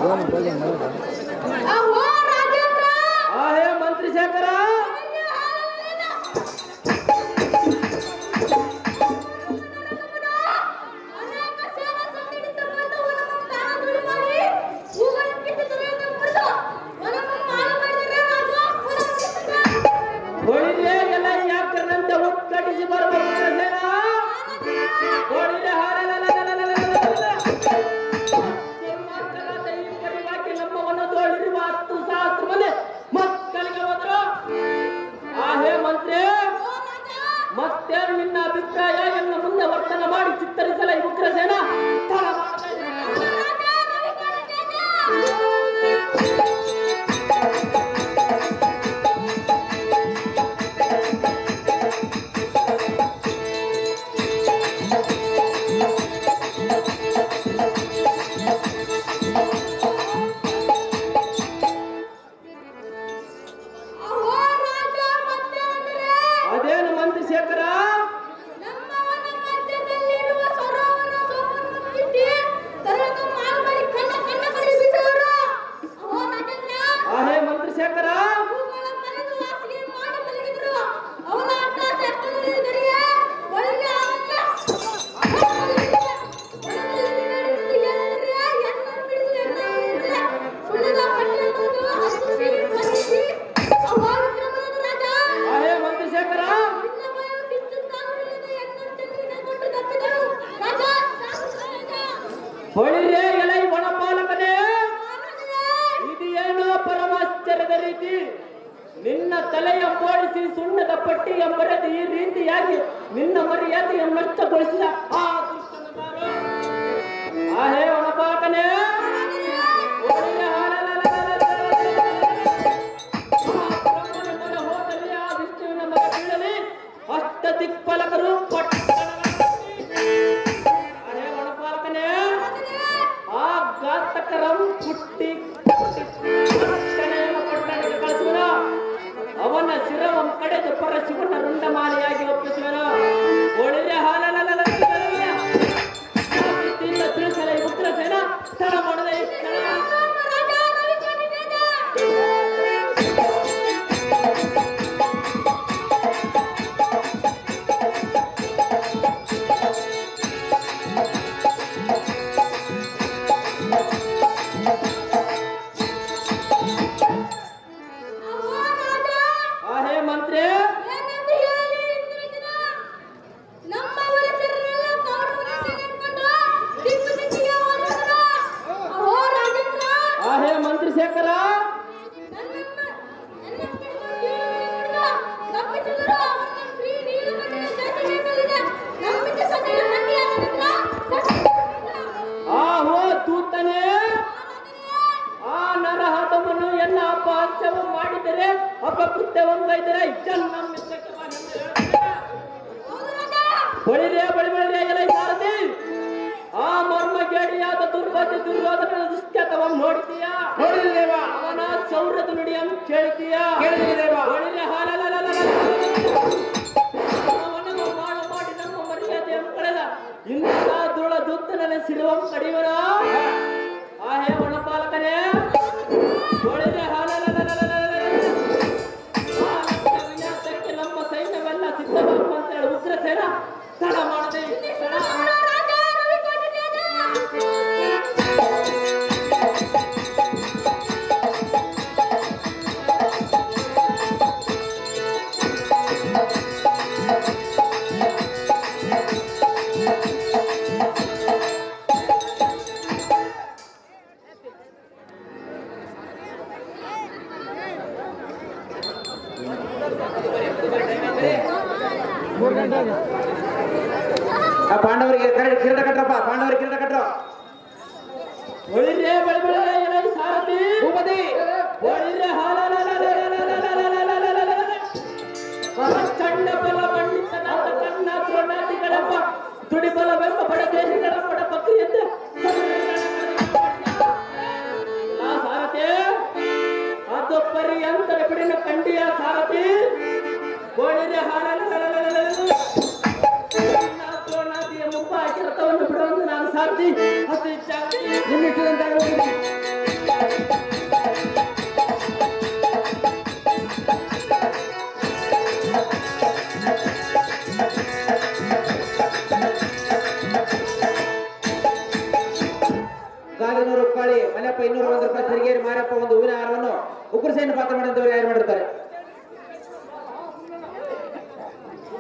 ಹೇ ಮಂತ್ರಿ ಶೇಖರ ಎಲ್ಲ ಯಾಕಂತೆ ಉತ್ಕಟಿಸಿ ಬರಬೇಕು ನಮ್ಮವನ್ನು ತೋಳಿರುವ 10,000 ಮಂದಿ ಮಕ್ಕಳಿಗೆ ಹೋದ್ರು. ಹೇ ಮಂತ್ರಿ, ಮತ್ತೇನು ನಿನ್ನ ಅಭಿಪ್ರಾಯ? ಎನ್ನ ಮುಂದೆ ವರ್ತನೆ ಮಾಡಿ ಚಿತ್ತರಿಸಲ ಈ ಉಗ್ರಸೇನ ಹೊಳಿರೇ ಎಲೈ ವನಪಾಲಕನೇ, ಇದು ಏನೋ ಪರಮಾಶ್ಚರ್ಯದ ರೀತಿ. ನಿನ್ನ ತಲೆಯ ಬೋಳಿಸಿ ಸುಣ್ಣದ ಪಟ್ಟಿ ಎಂಬರದು ಈ ರೀತಿಯಾಗಿ ನಿನ್ನ ಮರ್ಯಾದೆಯ ನಷ್ಟಗೊಳಿಸಿದ ಆ ಹೇ ವನಪಾಲಕನೇ, ಹೋದಲ್ಲಿ ಆ ವಿಷ್ಣುವಿನ ಮಗ ಬೀಳಲಿ ಅಷ್ಟ ದಿಕ್ಪಾಲಕರು ಘಾತಕರಂ ಪುಟ್ಟಿ ಕಳಿಸುವನ, ಅವನ ಶಿರವಂ ಕಡೆದು ಪರಶಿವನ ರುಂಡಮಾಲೆಯಾಗಿ ಒಪ್ಪಿಸುವನ. ಒಳ್ಳೆಯ ತಿಳಿಸಲ ಉಗ್ರಸೇನ ಸ್ಥಳ ಮಾಡದೆ ಶೇಖರ ತೂತನೆ ಆ ನರಹತವನ್ನು ಎಲ್ಲ ಅಪಹಾಸ್ಯವ ಮಾಡಿದರೆ ಅಪಕೃತ್ಯವನ್ನೈದರೆ ಬಳಿರೇ ಬಳಿಬಳಿರೇ ಎಲೈ ಸಾರಥಿ, ಆ ಮರ್ಮಗೇಡಿಯಾದ ದುರ್ಯೋಧನ ದುಶ್ಚತವನ್ನು ನೋಡಿದೀಯಾ? ನೋಡಿದೇವ. ಅವನ ಸೌರ್ಯದ ನುಡಿಯನ್ನು ಕೇಳಿದೀಯಾ? ಕೇಳಿದೇವ. ಅವನನ್ನು ಮಾಡಿ ನಮ್ಮ ಮರ್ಯಾದೆಯನ್ನು ಕಳೆದ ಇಂಥ ದುಳ ದುತ್ತನ ಸಿರುವಂ ಕಡಿವನ. ಹೇ ವನಪಾಲಕನೇ, ವಿನ್ಯಾಸಕ್ಕೆ ನಮ್ಮ ಸೈನ್ಯವೆಲ್ಲ ಸಿದ್ಧವಾಗುವಂತ ಉಗ್ರಸೇನ ತಡ ಮಾಡದೆ ಪಾಂಡವರಿಗೆ ಕಿರೀಟ ಕಟ್ರಪ್ಪ, ಪಾಂಡವರಿಗೆ ಕಿರೀಟ ಕಟ್ರ. ಒಳ್ಳೆ ಬಳಿಬಳಿ ಎಲೈ ಸಾರಥಿ ಭೂಪತಿ, ಒಳ್ಳೆ ಚಂಡ ಬಲ ಮಂಡಿತನಾದ ಕನ್ನ ಪ್ರಣಾತಿಗಳಪ್ಪ ತುಡಿಬಲವೆಂಬ ಬಡದೇಶಗಳ ಬಡ ಬಕ್ರಿಯಂತ ಸಾರಥಿ ಅದು ಪರ್ಯಂತರ ಬಿಡಿನ ಕಂಡಿಯ ಸಾರಥಿ ಒಳ್ಳೆ ಪ್ರಣಾತಿಯ ಮುಪ್ಪ ರಥವನ್ನು ಬಿಡುವಂತ ನಾನು ಸಾರಥಿ ನಿನ್ನಿಟ್ಟಿದಂತಾಗಲಿ. ಮಾರಪ್ಪ 201 ರೂಪಾಯಿ, ಸಿರಿಗೇರಿ ಮಾರಪ್ಪ ಒಂದು ಹೂವಿನ ಹಾರವನ್ನು ಉಗ್ರಸೇನ ಪಾತ್ರ ಮಾಡಿದವರು ಯಾರು ಮಾಡಿರ್ತಾರೆ?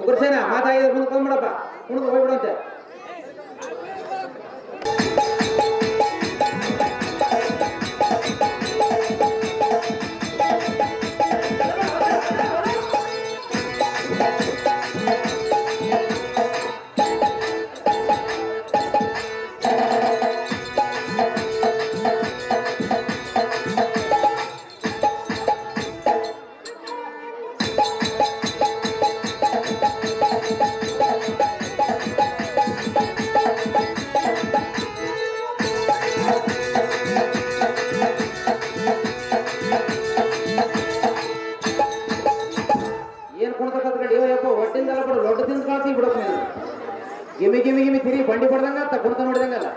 ಉಗ್ರಸೇನ ಮಾತಾಡಿದ್ರೆ ಮುಂದೆ ಬಂದ್ಬಿಡಪ್ಪ, ಮುಂದೆ ಹೋಗ್ಬಿಡುವಂತೆ. ಗಿಮಿ ಗಿಮಿ ಗಿಮಿ ತಿರುಗಿ ಬಂಡಿ ಪಡ್ದಂಗ ಕುಡ್ತ ನೋಡಿದಂಗಲ್ಲ.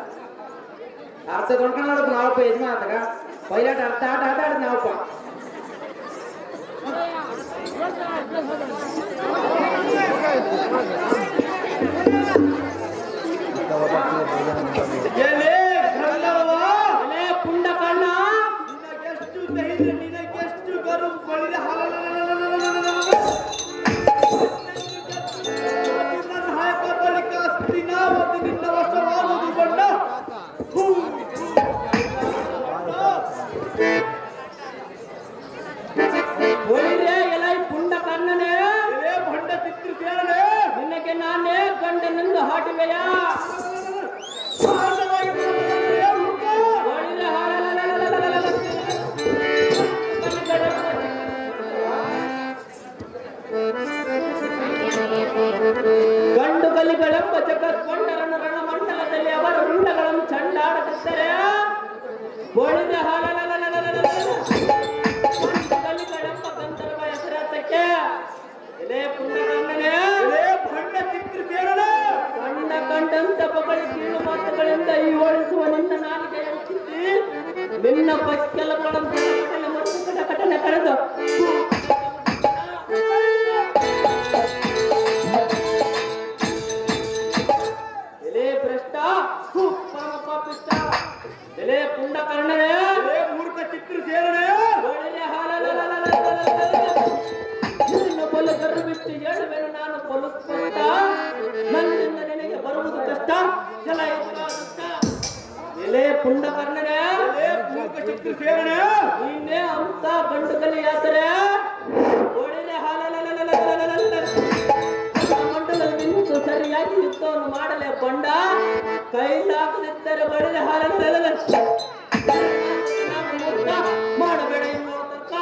ಅರ್ಥ ತೊಡ್ಕೊಂಡು ನೋಡಪ್ಪ ನಾವಪ್ಪ ಯಜಮಾನ ಆತಾಗ ಪೈಲಾಟ ಅರ್ಥ ಆಟ ಆಟ ಆಡಿದ್ ನಾವಪ್ಪ. ಪುಂಡ ಕಣ್ಣ ನಿನಗೆ ನಾನೇ ಗಂಡನಿಂದ ಹಾಡುವೆಯ ಗಂಡು ಗಲಿಗಳೆಂಬ ಜಗತ್ಕೊಂಡರನ್ನು ರಣಮಂಡಲದಲ್ಲಿ ಅವರ ರುಂಡಗಳನ್ನು ಚಂಡಾಡುತ್ತಿದ್ದರೆ ಬೋಳಿದ ಗಲಿಗಳೆಂಬ ಗಂಧರ್ವ ಹೆಸರಾತಕ್ಕೆ ಇದೇ ಪುಣ್ಯಗಣ್ಣನೇ ಕಂಡ ಕಂಡಂತ ಬಳಿ ಕೀಳು ಮಾತುಗಳಿಂದ ಈ ಓಡಿಸುವ ನಿನ್ನ ನಾಲಿಗೆ ಹೆಚ್ಚಿಸಿ ನಿನ್ನ ಪಕ್ಕೆಲಗಳನ್ನು ಕಟನೆ ಕರೆದು ಎಲೆ ಭ್ರಷ್ಟ ಪರಮ ಪಾಪಿಷ್ಟ ಎಲೆ ಪುಂಡ ಕರ್ಣನೇ ಮೂರ್ಖ ಚಿತ್ರ ಸೇರಣೆ ಪೊಲು ಕರು ಬಿಟ್ಟು ಹೇಳುವೆನು ನಾನು ಪೊಲು ಸ್ಪಷ್ಟ ನನ್ನಿಂದ ನಿನಗೆ ಬರುವುದು ಕಷ್ಟ ಜಲ ಎಲೆ ಪುಂಡ ಕರ್ಣನೆ ಮೂರ್ಖ ಚಿತ್ರ ಸೇರಣೆ ನೀನೇ ಅಂತ ಗಂಡು ಕಲಿ ಯಾತ್ರೆ ಒಳ್ಳೆ ಮಂಡಲ ನಿಂತು ಸರಿಯಾಗಿ ಯುದ್ಧವನ್ನು ಮಾಡಲೇ ಬಂಡ ಕೈಲಾಗದಿದ್ದರೆ ಬಳಿದ ಮಾಡಬೇಡ ಇನ್ನೋತಕ್ಕ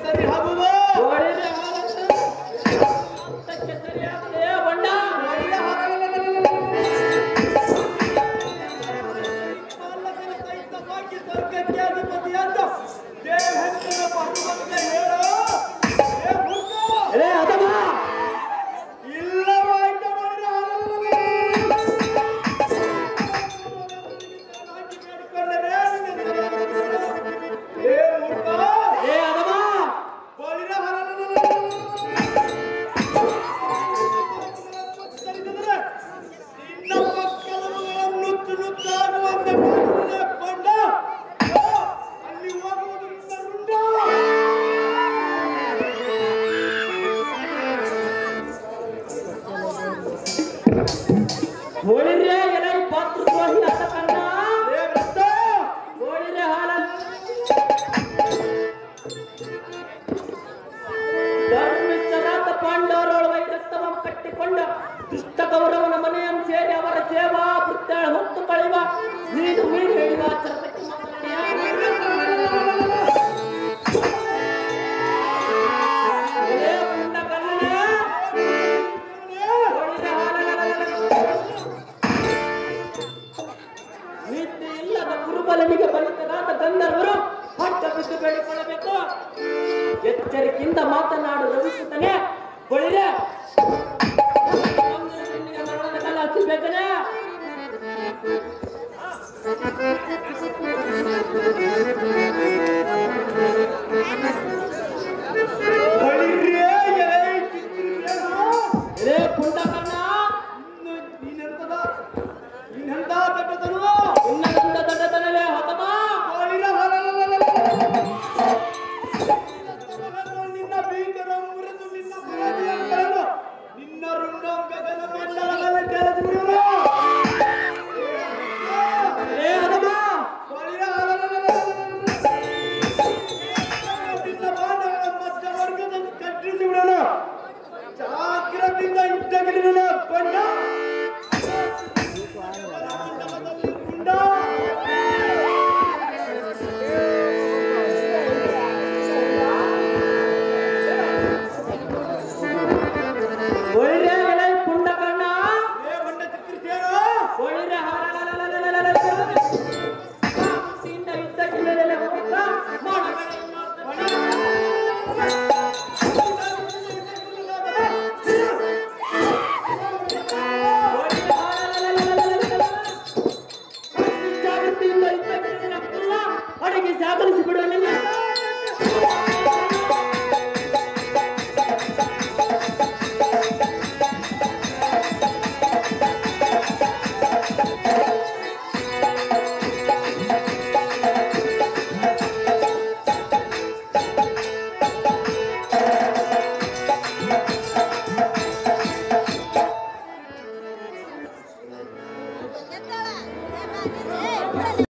ಸರಿ ಆಗುವುದು ಸರಿಯಾಗದೆ ಬಂಡ ಸ್ವರ್ಗಕ್ಕೆ ಅಧಿಪತಿ ಅಂತ ಹೋಳಿರೆ ಎಲೆ ಪಾತ್ರ ದ್ರೋಹಿ ಅಂತ ಕಣ್ಣ ಹೋಳಿರೆ ಹಾಲ ಧರ್ಮಿಷ್ಠರಾದ ಪಾಂಡವರೊಳ ವೈರತ್ವ ಕಟ್ಟಿಕೊಂಡ ದುಷ್ಟ ಕೌರವನ ಮನೆಯನ್ನು ಸೇರಿ ಅವರ ಸೇವಾ ವೃತ್ತಾಳ ಹೊತ್ತು ಕಳೆಯುವ ನೀನು ಮೀನು ಹೇಳಿವ ಚರಪತಿ ಗುರುಬಲನಿಗೆ ಬಲಿತರಾದ ಗಂಧರ್ವರು ಹೊಟ್ಟ ಬಿದ್ದು ಬೇಡಿಕೊಳ್ಳಬೇಕು. ಎಚ್ಚರಿಕೆಯಿಂದ ಮಾತನಾಡು ರವಿಸುತ್ತನೆ ಬಳಿರೆ ಮರಣದ ಕಾಲ ಹಚ್ಚಬೇಕನೆ ಮನೆಗೆ ಸಾಗರಿಸಿ ಬಿಡುವ